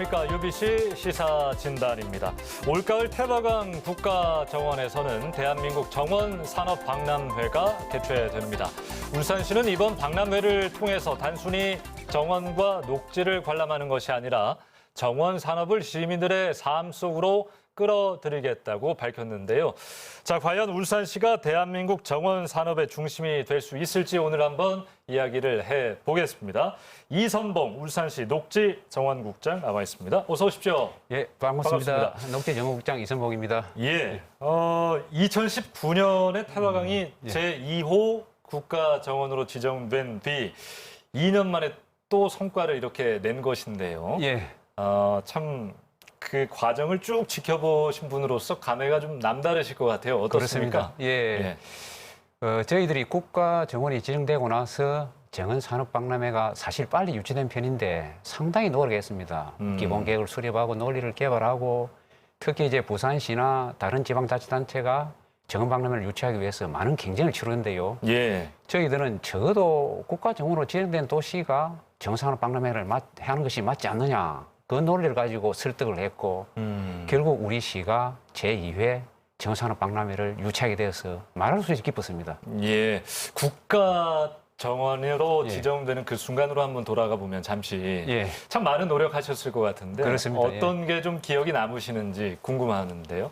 안녕하십니까. UBC 시사진단입니다. 올가을 태화강 국가정원에서는 대한민국 정원산업박람회가 개최됩니다. 울산시는 이번 박람회를 통해서 단순히 정원과 녹지를 관람하는 것이 아니라 정원 산업을 시민들의 삶 속으로 끌어들이겠다고 밝혔는데요. 자, 과연 울산시가 대한민국 정원 산업의 중심이 될 수 있을지 오늘 한번 이야기를 해보겠습니다. 이선봉 울산시 녹지정원국장 나와 있습니다. 어서 오십시오. 예, 반갑습니다. 녹지정원국장 이선봉입니다. 예, 2019년에 태화강이 제2호 국가정원으로 지정된 뒤 2년 만에 또 성과를 이렇게 낸 것인데요. 예. 참 그 과정을 쭉 지켜보신 분으로서 감회가 좀 남다르실 것 같아요. 어떻습니까? 그렇습니다. 예. 저희들이 국가정원이 지정되고 나서 정원산업박람회가 사실 빨리 유치된 편인데 상당히 노력했습니다. 기본 계획을 수립하고 논리를 개발하고 특히 이제 부산시나 다른 지방자치단체가 정원박람회를 유치하기 위해서 많은 경쟁을 치르는데요. 예. 저희들은 적어도 국가정원으로 지정된 도시가 정원산업박람회를 하는 것이 맞지 않느냐. 그 논리를 가지고 설득을 했고 결국 우리 시가 제2회 정원산업박람회를 유치하게 되어서 말할 수 없이 기뻤습니다. 예, 국가 정원으로 지정되는 그 순간으로 한번 돌아가 보면 잠시 참 많은 노력하셨을 것 같은데 그렇습니다. 어떤 게 좀 기억이 남으시는지 궁금하는데요.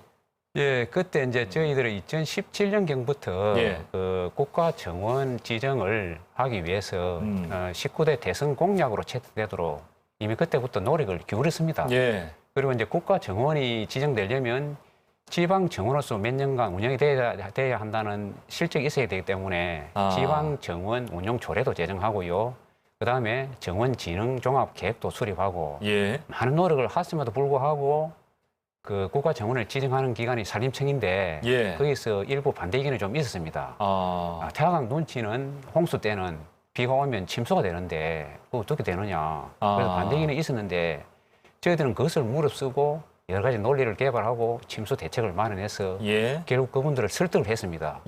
예, 그때 이제 저희들이 2017년경부터 그 국가 정원 지정을 하기 위해서 19대 대선 공약으로 채택되도록 이미 그때부터 노력을 기울였습니다. 예. 그리고 이제 국가 정원이 지정되려면 지방 정원으로서 몇 년간 운영이 돼야 한다는 실적이 있어야 되기 때문에 지방 정원 운영 조례도 제정하고요. 그다음에 정원 진흥 종합 계획도 수립하고 많은 노력을 했음에도 불구하고 그 국가 정원을 지정하는 기관이 산림청인데 거기서 일부 반대 의견이 좀 있었습니다. 태화강 눈치는 홍수 때는 비가 오면 침수가 되는데 그거 어떻게 되느냐. 그래서 반대 의견이 있었는데 저희들은 그것을 무릅쓰고 여러 가지 논리를 개발하고 침수 대책을 마련해서 결국 그분들을 설득을 했습니다.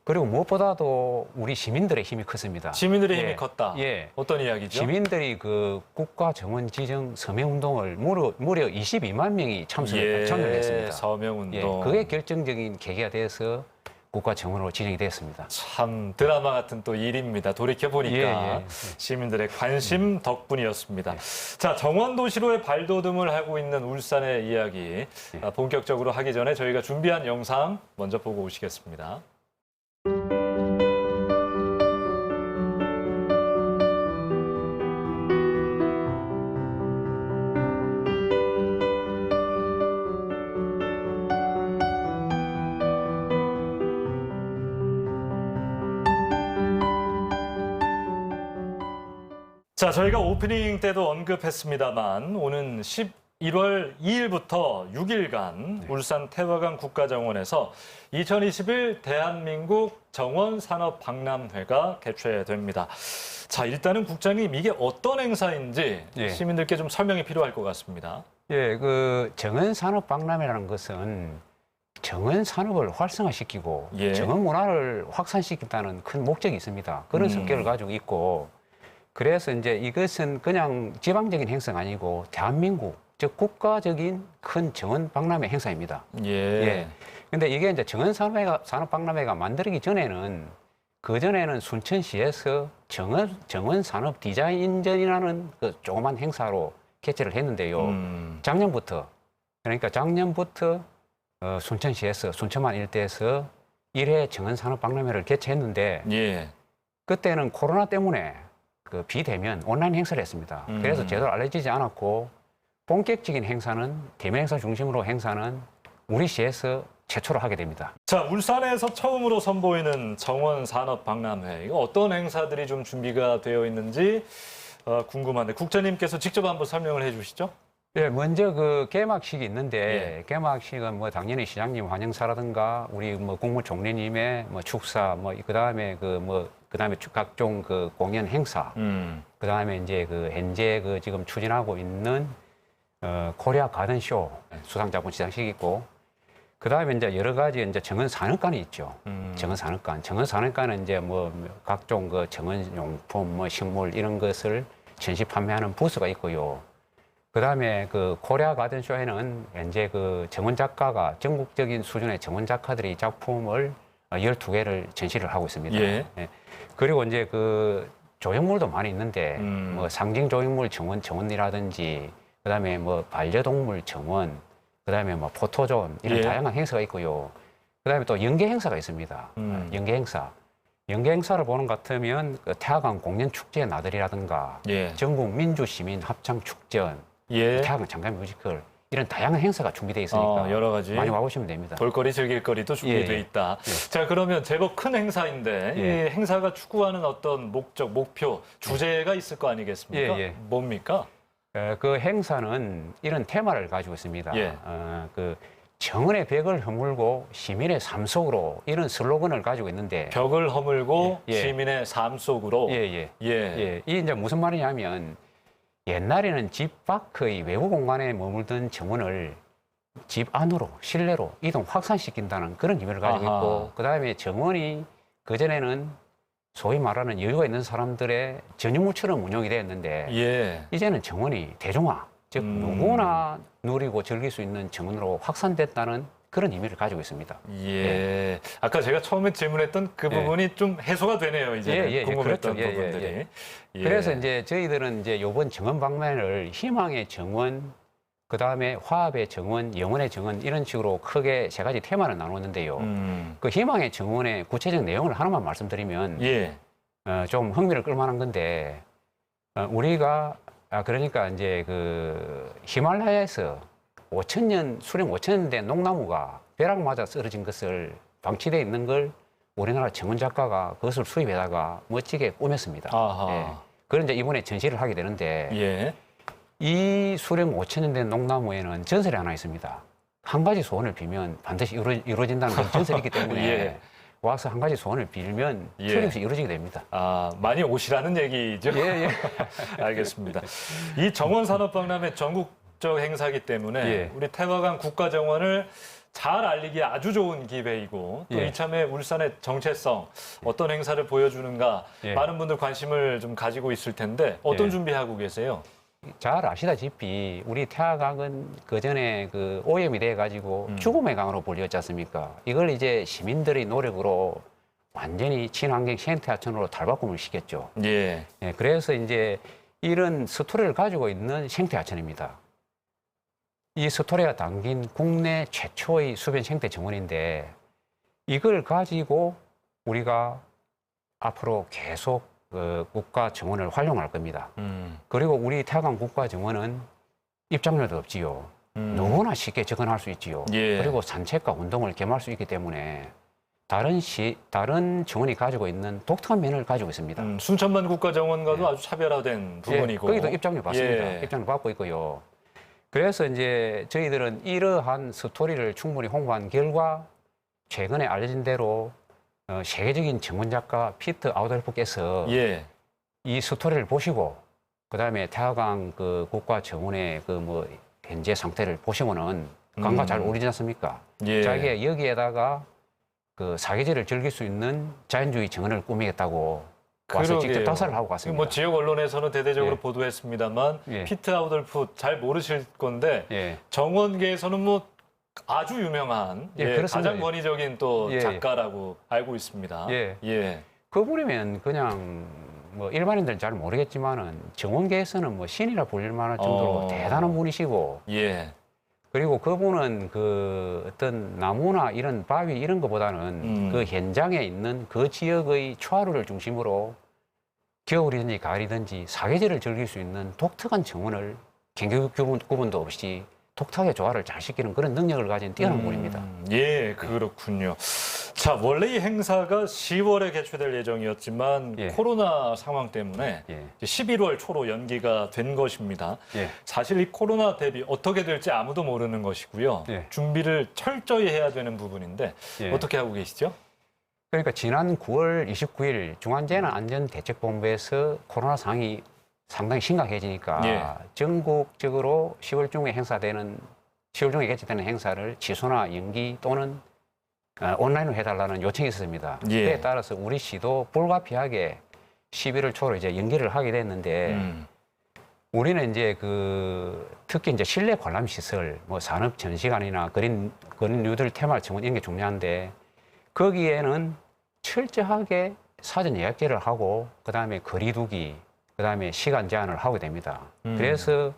그리고 무엇보다도 우리 시민들의 힘이 컸습니다. 시민들의 힘이 컸다. 어떤 이야기죠? 시민들이 그 국가 정원 지정 서명 운동을 무려 22만 명이 참여를 했습니다. 서명 운동. 그게 결정적인 계기가 돼서 국가 정원으로 지정이 됐습니다. 참 드라마 같은 또 일입니다. 돌이켜 보니까 시민들의 관심 덕분이었습니다. 자, 정원 도시로의 발돋움을 하고 있는 울산의 이야기 본격적으로 하기 전에 저희가 준비한 영상 먼저 보고 오시겠습니다. 자, 저희가 오프닝 때도 언급했습니다만 오는 11월 2일부터 6일간 울산 태화강 국가정원에서 2021 대한민국 정원산업박람회가 개최됩니다. 자, 일단은 국장님 이게 어떤 행사인지 시민들께 좀 설명이 필요할 것 같습니다. 그 정원산업박람회라는 것은 정원 산업을 활성화시키고 정원 문화를 확산시킨다는 큰 목적이 있습니다. 그런 성격을 가지고 있고 그래서 이제 이것은 그냥 지방적인 행사가 아니고 대한민국, 즉 국가적인 큰 정원 박람회 행사입니다. 근데 이게 이제 정원산업박람회가 만들기 전에는 그전에는 순천시에서 정원 산업 디자인전이라는 그 조그만 행사로 개최를 했는데요. 작년부터 순천시에서 순천만 일대에서 1회 정원산업박람회를 개최했는데 그때는 코로나 때문에 그 비대면 온라인 행사를 했습니다. 그래서 제대로 알려지지 않았고 본격적인 행사는 대면 행사 중심으로 행사는 우리 시에서 최초로 하게 됩니다. 자, 울산에서 처음으로 선보이는 정원산업박람회 이거 어떤 행사들이 좀 준비가 되어 있는지 궁금한데 국장님께서 직접 한번 설명을 해주시죠. 먼저 그 개막식이 있는데 개막식은 뭐 당연히 시장님 환영사라든가 우리 뭐 국무총리님의 뭐 축사 그다음에 그다음에 각종 그 공연 행사 그다음에 이제 그 현재 그 지금 추진하고 있는 코리아 가든쇼 수상작품 시상식이 있고 그다음에 이제 여러 가지 이제 정원산업관이 있죠. 정원산업관은 이제 뭐 각종 그 정원용품 식물 이런 것을 전시 판매하는 부스가 있고요. 그다음에 그 코리아 가든 쇼에는 이제 그 정원 작가가 전국적인 수준의 정원 작가들이 작품을 12개를 전시를 하고 있습니다. 예. 예. 그리고 이제 그 조형물도 많이 있는데 뭐 상징 조형물 정원이라든지 그다음에 뭐 반려동물 정원, 그다음에 뭐 포토존 이런 예. 다양한 행사가 있고요. 그다음에 또 연계 행사가 있습니다. 연계 행사. 연계 행사를 보는 것 같으면 그 태화강 공연 축제 나들이라든가 예. 전국 민주 시민 합창 축전, 예. 태화강 장관 뮤지컬 이런 다양한 행사가 준비되어 있으니까 여러 가지 많이 와보시면 됩니다. 볼거리 즐길 거리도 준비돼 예. 있다. 예. 자, 그러면 제법 큰 행사인데 예. 이 행사가 추구하는 어떤 목적, 목표, 주제가 있을 거 아니겠습니까? 예, 예. 뭡니까? 그 행사는 이런 테마를 가지고 있습니다. 예. 그 정원의 벽을 허물고 시민의 삶 속으로 이런 슬로건을 가지고 있는데 벽을 허물고 예. 시민의 삶 속으로. 예. 예. 이게 이제 무슨 말이냐면 옛날에는 집 밖의 외부 공간에 머물던 정원을 집 안으로 실내로 이동 확산시킨다는 그런 의미를 가지고 아하. 있고 그다음에 정원이 그전에는 소위 말하는 여유가 있는 사람들의 전유물처럼 운영이 되었는데 예. 이제는 정원이 대중화, 즉 누구나 누리고 즐길 수 있는 정원으로 확산됐다는 그런 의미를 가지고 있습니다. 예. 아까 제가 처음에 질문했던 그 부분이 좀 해소가 되네요. 이제 궁금했던 그렇죠. 부분들이. 예. 그래서 이제 저희들은 이제 이번 정원 방문을 희망의 정원, 그 다음에 화합의 정원, 영원의 정원 이런 식으로 크게 세 가지 테마를 나눴는데요. 그 희망의 정원의 구체적 내용을 하나만 말씀드리면 예. 좀 흥미를 끌만한 건데 우리가 그러니까 이제 그 히말라야에서 5,000년 수령 5,000년 된 농나무가 벼락 맞아 쓰러진 것을 방치되어 있는 걸 우리나라 정원 작가가 그것을 수입해다가 멋지게 꾸몄습니다. 아하. 예. 그런 이제 이번에 전시를 하게 되는데 예. 이 수령 5,000년 된 농나무에는 전설이 하나 있습니다. 한 가지 소원을 빌면 반드시 이루어진다는 그런 전설이 있기 때문에 예. 와서 한 가지 소원을 빌면 예. 틀림없이 이루어지게 됩니다. 많이 오시라는 얘기죠? 예. 알겠습니다. 이 정원산업박람회 전국적 행사이기 때문에 예. 우리 태화강 국가정원을 잘 알리기에 아주 좋은 기회이고 또 예. 이참에 울산의 정체성 어떤 행사를 보여주는가 예. 많은 분들 관심을 좀 가지고 있을 텐데 어떤 예. 준비하고 계세요? 잘 아시다시피 우리 태화강은 그전에 그 오염이 돼 가지고 죽음의 강으로 불렸지 않습니까? 이걸 이제 시민들의 노력으로 완전히 친환경 생태하천으로 탈바꿈을 시켰죠. 예. 예, 그래서 이제 이런 스토리를 가지고 있는 생태하천입니다. 이 스토리가 담긴 국내 최초의 수변 생태 정원인데 이걸 가지고 우리가 앞으로 계속 그 국가 정원을 활용할 겁니다. 그리고 우리 태화강 국가 정원은 입장료도 없지요. 누구나 쉽게 접근할 수 있지요. 예. 그리고 산책과 운동을 겸할 수 있기 때문에 다른 정원이 가지고 있는 독특한 면을 가지고 있습니다. 순천만 국가정원과도 예. 아주 차별화된 부분이고. 거기도 입장료 받습니다. 예. 입장료 받고 있고요. 그래서 이제 저희들은 이러한 스토리를 충분히 홍보한 결과 최근에 알려진 대로 세계적인 정원 작가 피트 아우덜프께서 예. 이 스토리를 보시고 그다음에 태화강 그 국가 정원의 그 뭐 현재 상태를 보시면은 강과 잘 어울리지 않습니까? 예. 자기가 여기에다가 그 사계절을 즐길 수 있는 자연주의 정원을 꾸미겠다고 와서 직접 그러게요. 답사를 하고 갔습니다. 뭐 지역 언론에서는 대대적으로 예. 보도했습니다만 예. 피트 아우덜프 잘 모르실 건데 예. 정원계에서는 뭐 아주 유명한 예, 그렇습니다. 가장 권위적인 또 예. 작가라고 알고 있습니다. 예. 예. 그분이면 그냥 뭐 일반인들은 잘 모르겠지만은 정원계에서는 뭐 신이라 불릴 만할 정도로 대단한 분이시고 예. 그리고 그분은 그 어떤 나무나 이런 바위 이런 것보다는 그 현장에 있는 그 지역의 초하루를 중심으로 겨울이든지 가을이든지 사계절을 즐길 수 있는 독특한 정원을 경계 구분도 없이 독특하게 조화를 잘 시키는 그런 능력을 가진 뛰어난 분입니다. 예, 그렇군요. 자, 원래 이 행사가 10월에 개최될 예정이었지만 예. 코로나 상황 때문에 예. 이제 11월 초로 연기가 된 것입니다. 예. 사실 이 코로나 대비 어떻게 될지 아무도 모르는 것이고요. 예. 준비를 철저히 해야 되는 부분인데 예. 어떻게 하고 계시죠? 그러니까 지난 9월 29일 중앙재난안전대책본부에서 코로나 상황이 상당히 심각해지니까 예. 전국적으로 10월 중에 개최되는 행사를 취소나 연기 또는 온라인으로 해달라는 요청이 있었습니다. 예. 그에 따라서 우리 시도 불가피하게 11월 초로 이제 연기를 하게 됐는데 우리는 이제 특히 이제 실내 관람 시설, 뭐 산업 전시관이나 그린 뉴딜 테마 정원 이런 게 중요한데 거기에는 철저하게 사전 예약제를 하고 그다음에 거리두기, 그다음에 시간 제한을 하게 됩니다. 그래서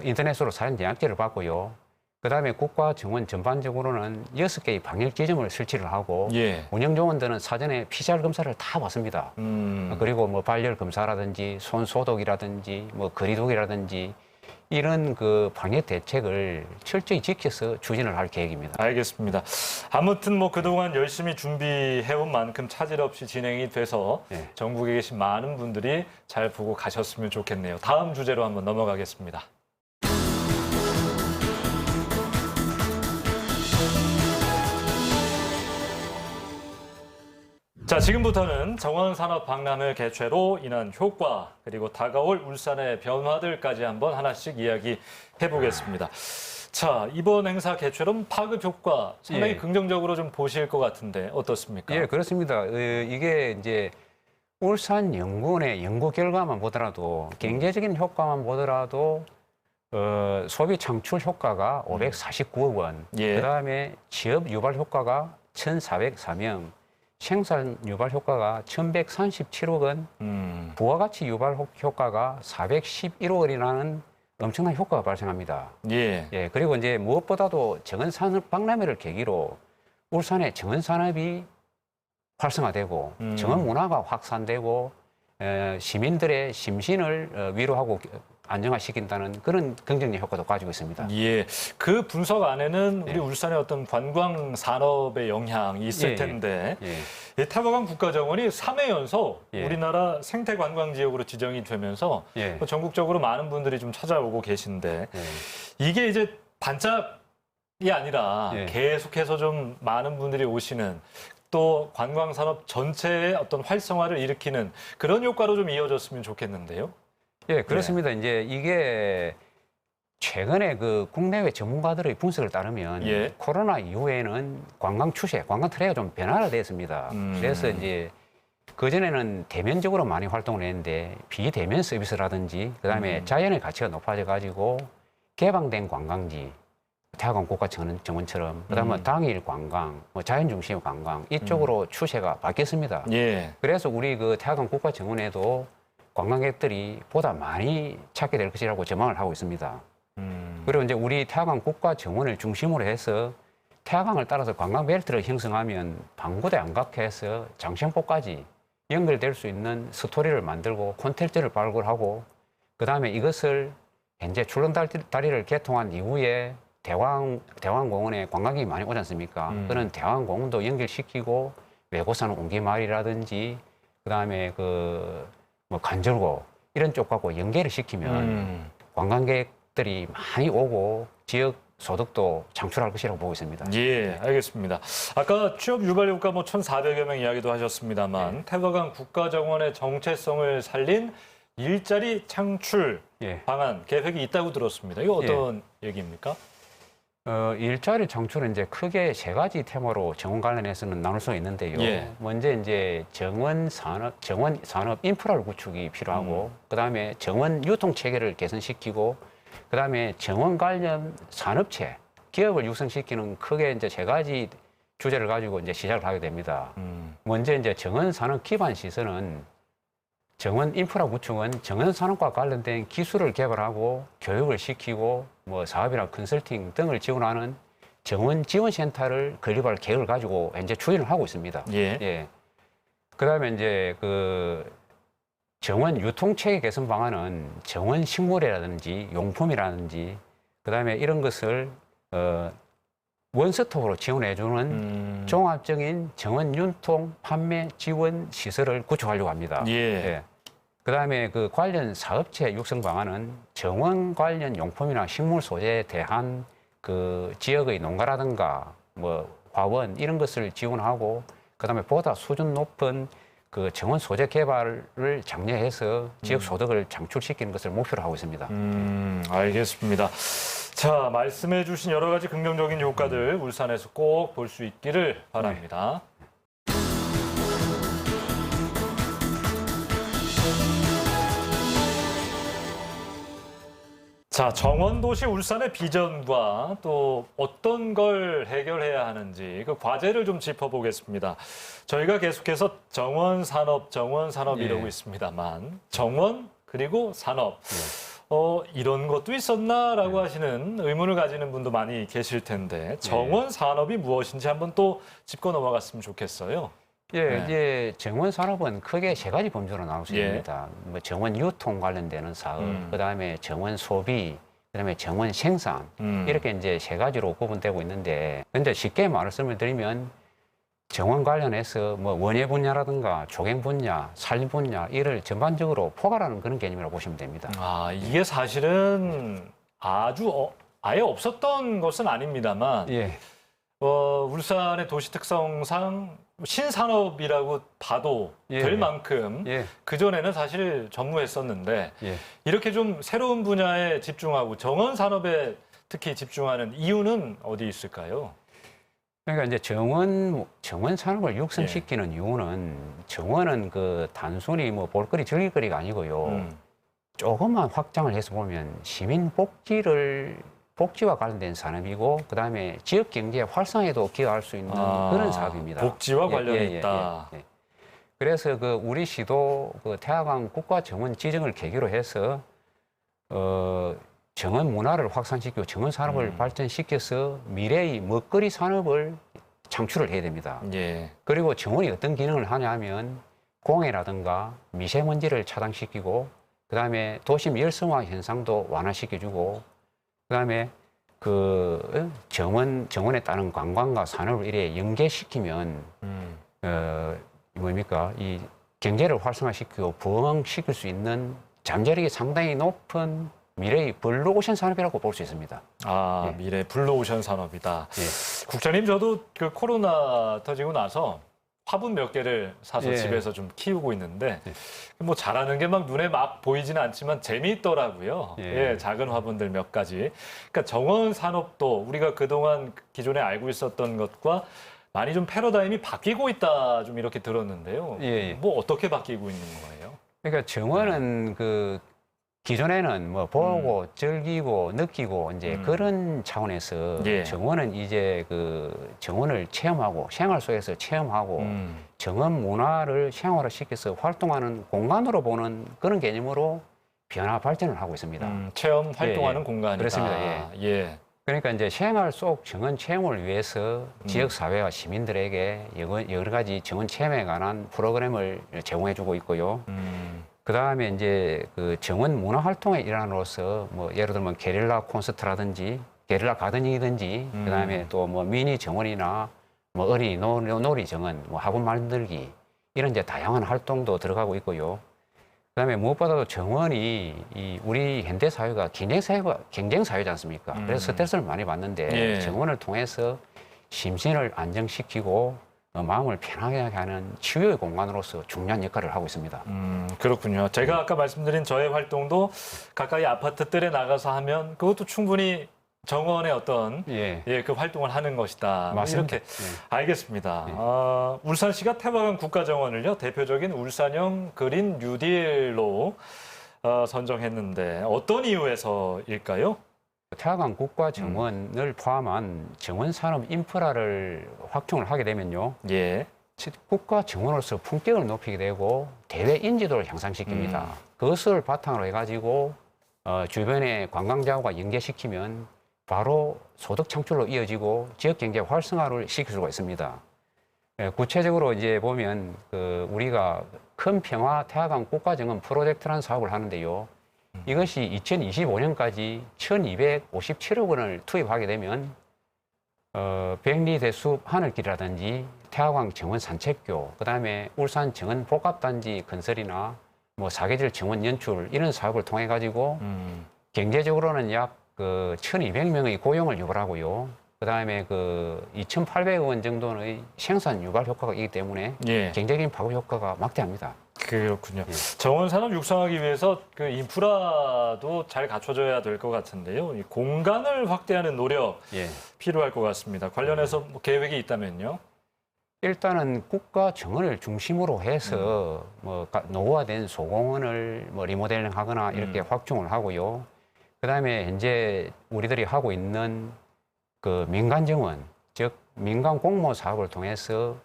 인터넷으로 사전 예약제를 받고요. 그다음에 국가 정원 전반적으로는 6개의 방역 지점을 설치를 하고 예. 운영 요원들은 사전에 PCR 검사를 다 받습니다. 그리고 뭐 발열 검사라든지 손 소독이라든지 뭐 거리두기라든지 이런 방역 대책을 철저히 지켜서 추진을 할 계획입니다. 알겠습니다. 아무튼 뭐 그동안 열심히 준비해온 만큼 차질 없이 진행이 돼서 네. 전국에 계신 많은 분들이 잘 보고 가셨으면 좋겠네요. 다음 주제로 한번 넘어가겠습니다. 자, 지금부터는 정원산업박람회 개최로 인한 효과 그리고 다가올 울산의 변화들까지 한번 하나씩 이야기해 보겠습니다. 자, 이번 행사 개최로 파급 효과 상당히 예. 긍정적으로 좀 보실 것 같은데 어떻습니까? 예, 그렇습니다. 이게 이제 울산 연구원의 연구 결과만 보더라도 경제적인 효과만 보더라도 소비 창출 효과가 549억 원, 예. 그다음에 취업 유발 효과가 1,404명, 생산 유발 효과가 1,137억 원, 부가가치 유발 효과가 411억 원이라는 엄청난 효과가 발생합니다. 예. 예, 그리고 이제 무엇보다도 정원산업 박람회를 계기로 울산의 정원산업이 활성화되고 정원 문화가 확산되고 시민들의 심신을 위로하고 안정화시킨다는 그런 긍정적 효과도 가지고 있습니다. 예. 그 분석 안에는 우리 예. 울산의 어떤 관광 산업의 영향이 있을 예, 텐데 예. 이 태화강 국가정원이 3회 연속 예. 우리나라 생태 관광 지역으로 지정이 되면서 예. 전국적으로 많은 분들이 좀 찾아오고 계신데 예. 이게 이제 반짝이 아니라 예. 계속해서 좀 많은 분들이 오시는 또 관광 산업 전체의 어떤 활성화를 일으키는 그런 효과로 좀 이어졌으면 좋겠는데요. 예, 그렇습니다. 이제 이게 최근에 국내외 전문가들의 분석을 따르면 예. 코로나 이후에는 관광 추세, 관광 트레이가 좀 변화가 됐습니다. 그래서 이제 그전에는 대면적으로 많이 활동을 했는데 비대면 서비스라든지 그다음에 자연의 가치가 높아져 가지고 개방된 관광지, 태화강 국가정원처럼 그다음에 당일 관광, 뭐 자연 중심의 관광 이쪽으로 추세가 바뀌었습니다. 예. 그래서 우리 태화강 국가정원에도 관광객들이 보다 많이 찾게 될 것이라고 전망을 하고 있습니다. 그리고 이제 우리 태화강 국가정원을 중심으로 해서 태화강을 따라서 관광 벨트를 형성하면 방구대 안각해서 장평포까지 연결될 수 있는 스토리를 만들고 콘텐츠를 발굴하고 그다음에 이것을 현재 출렁다리를 개통한 이후에 대왕공원에 관광객이 많이 오지 않습니까? 그런 대왕공원도 연결시키고 외고산 옹기마을이라든지 그다음에 뭐 간절고 이런 쪽하고 연계를 시키면 관광객들이 많이 오고 지역 소득도 창출할 것이라고 보고 있습니다. 예, 알겠습니다. 아까 취업 유발 효과 1,400여 명 이야기도 하셨습니다만 네. 태화강 국가정원의 정체성을 살린 일자리 창출 예. 방안 계획이 있다고 들었습니다. 이거 어떤 얘기입니까? 일자리 창출은 이제 크게 세 가지 테마로 정원 관련해서는 나눌 수 있는데요. 예. 먼저 이제 정원 산업 인프라를 구축이 필요하고, 그다음에 정원 유통 체계를 개선시키고, 그다음에 정원 관련 산업체 기업을 육성시키는 크게 이제 세 가지 주제를 가지고 이제 시작을 하게 됩니다. 먼저 이제 정원 산업 기반 시설은 정원 인프라 구축은 정원 산업과 관련된 기술을 개발하고 교육을 시키고 뭐 사업이나 컨설팅 등을 지원하는 정원 지원센터를 건립할 계획을 가지고 현재 추진을 하고 있습니다. 예. 그다음에 이제 정원 유통체계 개선 방안은 정원 식물이라든지 용품이라든지 그다음에 이런 것을 원스톱으로 지원해주는 종합적인 정원 유통 판매 지원 시설을 구축하려고 합니다. 예. 그다음에 관련 사업체 육성 방안은 정원 관련 용품이나 식물 소재에 대한 지역의 농가라든가 뭐 화원 이런 것을 지원하고 그다음에 보다 수준 높은 정원 소재 개발을 장려해서 지역 소득을 창출시키는 것을 목표로 하고 있습니다. 알겠습니다. 자, 말씀해 주신 여러 가지 긍정적인 효과들 울산에서 꼭 볼 수 있기를 바랍니다. 자, 정원도시 울산의 비전과 또 어떤 걸 해결해야 하는지 그 과제를 좀 짚어보겠습니다. 저희가 계속해서 정원산업 이러고 있습니다만 정원 그리고 산업 이런 것도 있었나라고 하시는 의문을 가지는 분도 많이 계실 텐데 정원산업이 무엇인지 한번 또 짚고 넘어갔으면 좋겠어요. 예, 이제 정원 산업은 크게 세 가지 범주로 나올 수 있습니다. 뭐 정원 유통 관련되는 사업, 그다음에 정원 소비, 그다음에 정원 생산 이렇게 이제 세 가지로 구분되고 있는데, 근데 쉽게 말씀을 드리면 정원 관련해서 뭐 원예 분야라든가 조경 분야, 산림 분야 이를 전반적으로 포괄하는 그런 개념이라고 보시면 됩니다. 아, 이게 사실은 아예 없었던 것은 아닙니다만. 예. 울산의 도시 특성상 신산업이라고 봐도 될 만큼 그전에는 사실 전무했었는데 이렇게 좀 새로운 분야에 집중하고 정원 산업에 특히 집중하는 이유는 어디 있을까요? 그러니까 이제 정원 산업을 육성시키는 이유는 정원은 그 단순히 뭐 볼거리 즐길거리가 아니고요. 조금만 확장을 해서 보면 시민 복지와 관련된 산업이고, 그다음에 지역 경제 활성화에도 기여할 수 있는 그런 사업입니다. 복지와 관련이 있다. 그래서 그 우리 시도 그 태화강 국가 정원 지정을 계기로 해서 정원 문화를 확산시키고 정원 산업을 발전시켜서 미래의 먹거리 산업을 창출을 해야 됩니다. 그리고 정원이 어떤 기능을 하냐면 공해라든가 미세먼지를 차단시키고, 그다음에 도심 열성화 현상도 완화시켜주고, 그다음에 그 정원에 따른 관광과 산업을 이래 연계시키면 이 경제를 활성화시키고 부흥시킬 수 있는 잠재력이 상당히 높은 미래의 블루오션 산업이라고 볼 수 있습니다. 미래 블루오션 산업이다. 국장님, 저도 그 코로나 터지고 나서 화분 몇 개를 사서 집에서 좀 키우고 있는데 뭐 자라는 게 막 눈에 막 보이지는 않지만 재미있더라고요. 작은 화분들 몇 가지. 그러니까 정원 산업도 우리가 그동안 기존에 알고 있었던 것과 많이 좀 패러다임이 바뀌고 있다 좀 이렇게 들었는데요. 뭐 어떻게 바뀌고 있는 거예요? 그러니까 정원은 그 기존에는 뭐 보고 즐기고 느끼고 이제 그런 차원에서 정원은 이제 그 정원을 체험하고 생활 속에서 체험하고 정원 문화를 생활화시켜서 활동하는 공간으로 보는 그런 개념으로 변화 발전을 하고 있습니다. 체험 활동하는 공간이다. 그렇습니다. 그러니까 이제 생활 속 정원 체험을 위해서 지역 사회와 시민들에게 여러 가지 정원 체험에 관한 프로그램을 제공해주고 있고요. 그다음에 이제 그 정원 문화 활동의 일환으로서 뭐 예를 들면 게릴라 콘서트라든지 게릴라 가드닝이든지 그다음에 또 뭐 미니 정원이나 뭐 어린이 놀이 정원, 뭐 화분 만들기 이런 이제 다양한 활동도 들어가고 있고요. 그다음에 무엇보다도 정원이 이 우리 현대 사회가 경쟁 사회지 않습니까? 그래서 스트레스를 많이 받는데 정원을 통해서 심신을 안정시키고 마음을 편하게 하는 치유의 공간으로서 중요한 역할을 하고 있습니다. 그렇군요. 제가 아까 말씀드린 저의 활동도 가까이 아파트들에 나가서 하면 그것도 충분히 정원의 어떤 그 활동을 하는 것이다. 맞습니다. 이렇게 알겠습니다. 울산시가 태화강 국가정원을요 대표적인 울산형 그린 뉴딜로 선정했는데 어떤 이유에서일까요? 태화강 국가 정원을 포함한 정원 산업 인프라를 확충을 하게 되면요. 국가 정원으로서 품격을 높이게 되고 대외 인지도를 향상시킵니다. 그것을 바탕으로 해가지고 주변의 관광자와 연계시키면 바로 소득 창출로 이어지고 지역 경제 활성화를 시킬 수가 있습니다. 구체적으로 이제 보면 우리가 큰 평화 태화강 국가 정원 프로젝트라는 사업을 하는데요. 이것이 2025년까지 1,257억 원을 투입하게 되면 백리대숲 하늘길이라든지 태화강 정원 산책교, 그다음에 울산 정원 복합단지 건설이나 뭐 사계절 정원 연출 이런 사업을 통해 가지고 경제적으로는 약 1,200명의 고용을 유발하고요. 그다음에 2,800억 원 정도의 생산 유발 효과가 있기 때문에 경제적인 파급 효과가 막대합니다. 그렇군요. 정원 산업 육성하기 위해서 그 인프라도 잘 갖춰져야 될 것 같은데요. 이 공간을 확대하는 노력 필요할 것 같습니다. 관련해서 뭐 계획이 있다면요? 일단은 국가 정원을 중심으로 해서 뭐 노후화된 소공원을 뭐 리모델링하거나 이렇게 확충을 하고요. 그다음에 현재 우리들이 하고 있는 그 민간 정원, 즉 민간 공모 사업을 통해서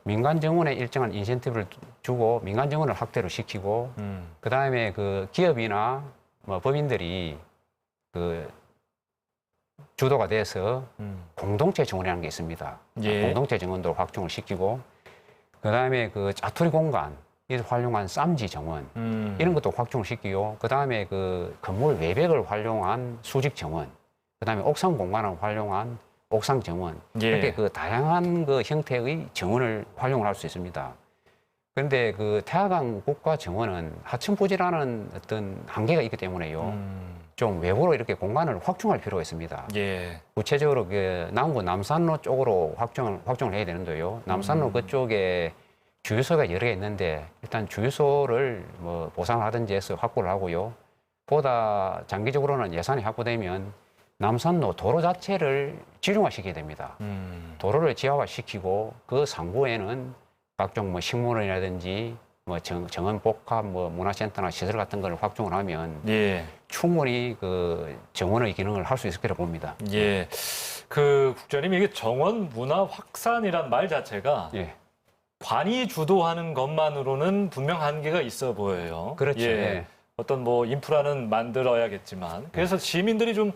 민간 정원에 일정한 인센티브를 주고 민간 정원을 확대를 시키고 그다음에 그 기업이나 뭐 법인들이 그 주도가 돼서 공동체 정원이라는 게 있습니다. 예. 공동체 정원도 확충을 시키고 그다음에 그 자투리 공간 을 활용한 쌈지 정원 이런 것도 확충을 시키고 그다음에 그 건물 외벽을 활용한 수직 정원 그다음에 옥상 공간을 활용한 옥상 정원 예. 이렇게 그 다양한 그 형태의 정원을 활용을 할 수 있습니다. 그런데 그 태화강 국가 정원은 하천 부지라는 어떤 한계가 있기 때문에요. 좀 외부로 이렇게 공간을 확충할 필요가 있습니다. 예. 구체적으로 그 남구 남산로 쪽으로 확충을 해야 되는데요. 남산로 그쪽에 주유소가 여러 개 있는데 일단 주유소를 뭐 보상을 하든지 해서 확보를 하고요. 보다 장기적으로는 예산이 확보되면 남산로 도로 자체를 지중화시켜야 됩니다. 도로를 지하화시키고 그 상부에는 각종 뭐 식물원이라든지 뭐 정원 복합 뭐 문화센터나 시설 같은 걸 확충을 하면 예. 충분히 그 정원의 기능을 할 수 있을 거라고 봅니다. 예. 그 국장님 이게 정원 문화 확산이란 말 자체가 예. 관이 주도하는 것만으로는 분명 한계가 있어 보여요. 그렇죠. 예. 예. 어떤 뭐 인프라는 만들어야겠지만 그래서 시민들이 좀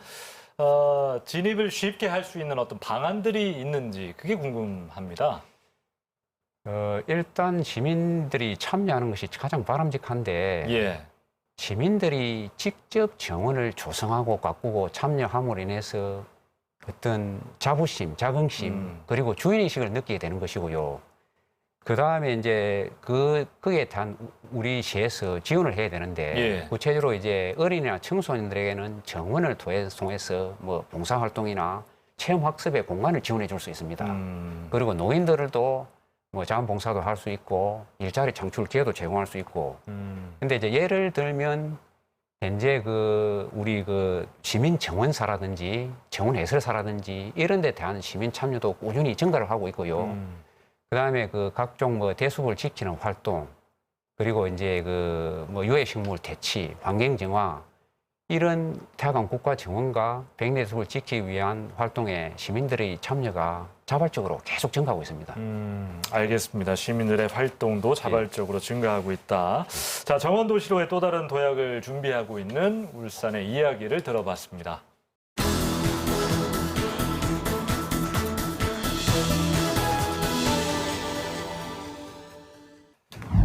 진입을 쉽게 할 수 있는 어떤 방안들이 있는지 그게 궁금합니다. 일단 시민들이 참여하는 것이 가장 바람직한데 예. 시민들이 직접 정원을 조성하고 가꾸고 참여함으로 인해서 어떤 자부심, 자긍심 그리고 주인의식을 느끼게 되는 것이고요. 그 다음에 이제 그에 대한 우리 시에서 지원을 해야 되는데 예. 구체적으로 이제 어린이나 청소년들에게는 정원을 통해서 뭐 봉사활동이나 체험학습의 공간을 지원해 줄 수 있습니다. 그리고 노인들도 뭐 자원봉사도 할 수 있고 일자리 창출 기회도 제공할 수 있고 근데 이제 예를 들면 현재 우리 시민 정원사라든지 정원 해설사라든지 이런 데 대한 시민 참여도 꾸준히 증가를 하고 있고요. 그다음에 각종 뭐 대숲을 지키는 활동 그리고 이제 뭐 유해식물 퇴치, 환경 정화 이런 태화강 국가 정원과 백내숲을 지키기 위한 활동에 시민들의 참여가 자발적으로 계속 증가하고 있습니다. 알겠습니다. 시민들의 활동도 자발적으로 증가하고 있다. 자, 정원도시로의 또 다른 도약을 준비하고 있는 울산의 이야기를 들어봤습니다.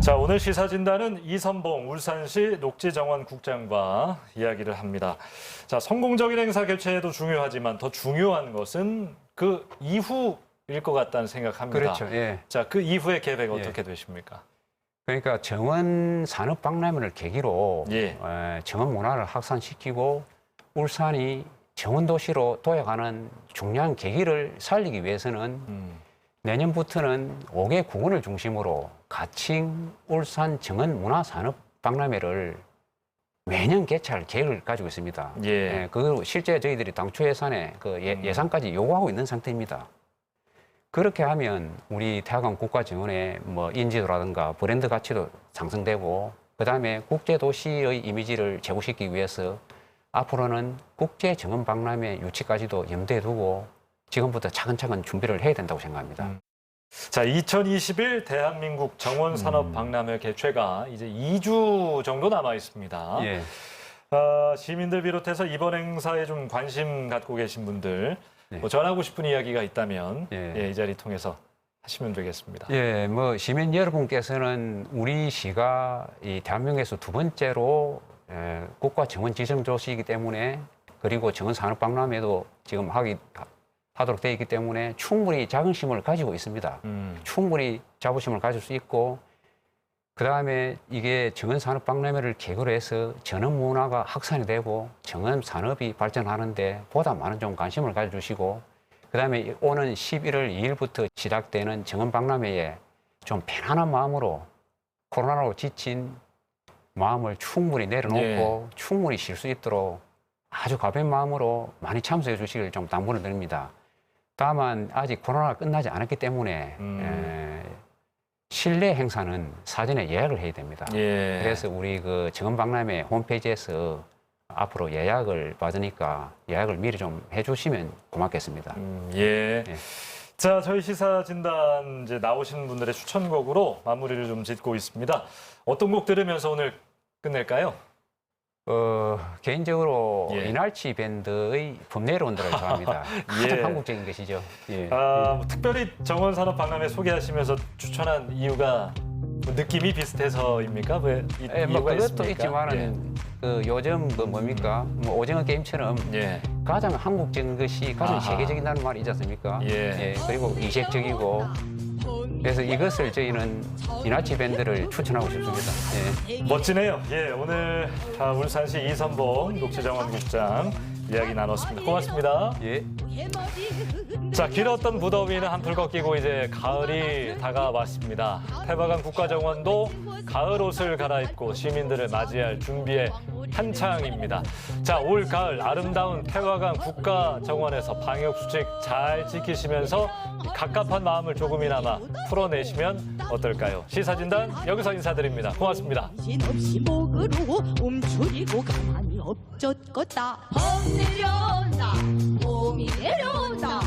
자, 오늘 시사진단은 이선봉 울산시 녹지정원 국장과 이야기를 합니다. 자, 성공적인 행사 개최도 중요하지만 더 중요한 것은 그 이후일 것 같다는 생각합니다. 그렇죠. 예. 자, 그 이후의 계획 어떻게 되십니까? 그러니까 정원 산업 박람회를 계기로 예. 정원 문화를 확산시키고 울산이 정원 도시로 도약하는 중요한 계기를 살리기 위해서는 내년부터는 5개 구군을 중심으로 가칭 울산 정원 문화 산업 박람회를 매년 개최할 계획을 가지고 있습니다. 예. 그 실제 저희들이 당초 예산에 예산까지 요구하고 있는 상태입니다. 그렇게 하면 우리 태화강 국가 정원의 뭐 인지도라든가 브랜드 가치도 상승되고 그다음에 국제 도시의 이미지를 제고시키기 위해서 앞으로는 국제 정원 박람회 유치까지도 염두에 두고 지금부터 차근차근 준비를 해야 된다고 생각합니다. 자, 2021 대한민국 정원 산업 박람회 개최가 이제 2주 정도 남아 있습니다. 예. 시민들 비롯해서 이번 행사에 좀 관심 갖고 계신 분들 네. 뭐 전하고 싶은 이야기가 있다면 예. 이 자리 통해서 하시면 되겠습니다. 예, 뭐 시민 여러분께서는 우리 시가 이 대한민국에서 두 번째로 국가 정원 지정 도시이기 때문에 그리고 정원 산업 박람회도 지금 하도록 되어 있기 때문에 충분히 자긍심을 가지고 있습니다. 충분히 자부심을 가질 수 있고 그다음에 이게 정원 산업 박람회를 계기로 해서 전원 문화가 확산이 되고 정원 산업이 발전하는데 보다 많은 좀 관심을 가져주시고 그다음에 오는 11월 2일부터 시작되는 정원 박람회에 좀 편안한 마음으로 코로나로 지친 마음을 충분히 내려놓고 충분히 쉴 수 있도록 아주 가벼운 마음으로 많이 참석해 주시길 좀 당부를 드립니다. 다만 아직 코로나가 끝나지 않았기 때문에 실내 행사는 사전에 예약을 해야 됩니다. 예. 그래서 우리 정원 박람회 홈페이지에서 앞으로 예약을 받으니까 예약을 미리 좀 해주시면 고맙겠습니다. 예. 예. 자, 저희 시사 진단 이제 나오신 분들의 추천곡으로 마무리를 좀 짓고 있습니다. 어떤 곡 들으면서 오늘 끝낼까요? 개인적으로 예. 이날치 밴드의 봄내려온들을 좋아합니다. 예. 아주 한국적인 것이죠. 예. 뭐 특별히 정원산업박람회 소개하시면서 추천한 이유가 뭐 느낌이 비슷해서입니까? 왜 예, 뭐 이유가 그것도 있습니까? 있지만은 그 요즘 그 뭡니까? 뭐 오징어 게임처럼 예. 가장 한국적인 것이 가장 아하. 세계적이라는 말이 있지 않습니까? 예. 그리고 이색적이고 그래서 이것을 저희는 이나치 밴드를 추천하고 싶습니다. 예. 멋지네요. 예, 오늘 울산시 이선봉 녹지정원국장 이야기 나눴습니다. 고맙습니다. 예. 자, 길었던 무더위는 한풀 꺾이고 이제 가을이 다가왔습니다. 태화강 국가정원도 가을 옷을 갈아입고 시민들을 맞이할 준비에 한창입니다. 자, 올 가을 아름다운 태화강 국가정원에서 방역수칙 잘 지키시면서 갑갑한 마음을 조금이나마 풀어내시면 어떨까요? 시사진단 여기서 인사드립니다. 고맙습니다. 정신없이 목으로 움츠리고 가만히 없젖겄다. 봄 내려온다 봄이 내려온다